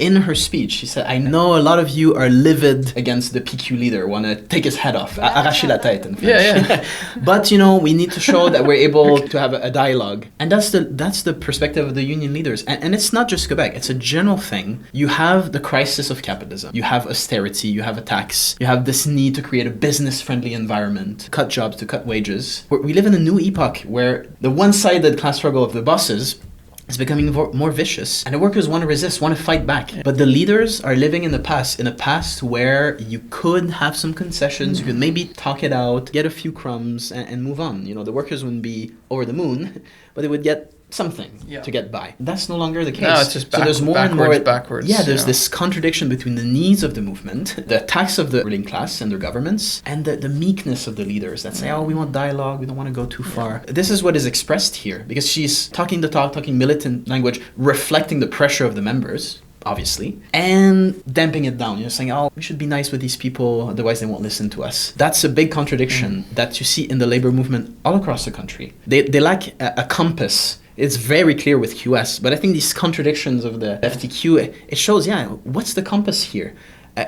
In her speech, she said, I know a lot of you are livid against the PQ leader, want to take his head off, arracher la tête in French. But, we need to show that we're able to have a dialogue. And that's the perspective of the union leaders. And it's not just Quebec, it's a general thing. You have the crisis of capitalism. You have austerity, you have a tax, you have this need to create a business-friendly environment, to cut jobs, to cut wages. We live in a new epoch where the one-sided class struggle of the bosses is becoming more vicious, and the workers want to resist, want to fight back. But the leaders are living in a past where you could have some concessions, you could maybe talk it out, get a few crumbs, and move on. The workers wouldn't be over the moon, but they would get something to get by. That's no longer the case. No, it's just there's more and more backwards. Yeah, there's this contradiction between the needs of the movement, the attacks of the ruling class and their governments, and the meekness of the leaders that say, we want dialogue, we don't want to go too far. This is what is expressed here, because she's talking the talk, talking militant language, reflecting the pressure of the members, obviously, and damping it down, saying, we should be nice with these people, otherwise they won't listen to us. That's a big contradiction that you see in the labor movement all across the country. They lack a compass. It's very clear with QS, but I think these contradictions of the FTQ, it shows, what's the compass here?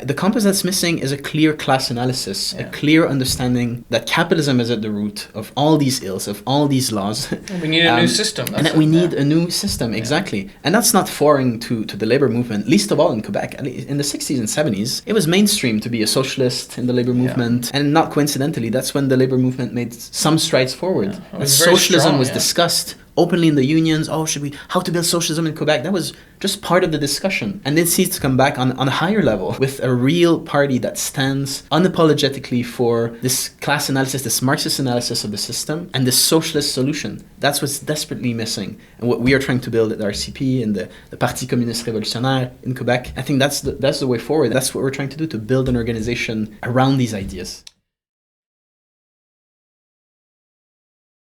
The compass that's missing is a clear class analysis, a clear understanding that capitalism is at the root of all these ills, of all these laws. We need a new system. And that we need a new system, exactly. And that's not foreign to the labor movement, least of all in Quebec. In the 60s and 70s, it was mainstream to be a socialist in the labor movement. And not coincidentally, that's when the labor movement made some strides forward. Socialism was discussed openly in the unions. How to build socialism in Quebec? That was just part of the discussion. And this needs to come back on a higher level with a real party that stands unapologetically for this class analysis, this Marxist analysis of the system, and this socialist solution. That's what's desperately missing. And what we are trying to build at the RCP and the Parti communiste révolutionnaire in Quebec, I think that's the way forward. That's what we're trying to do, to build an organization around these ideas.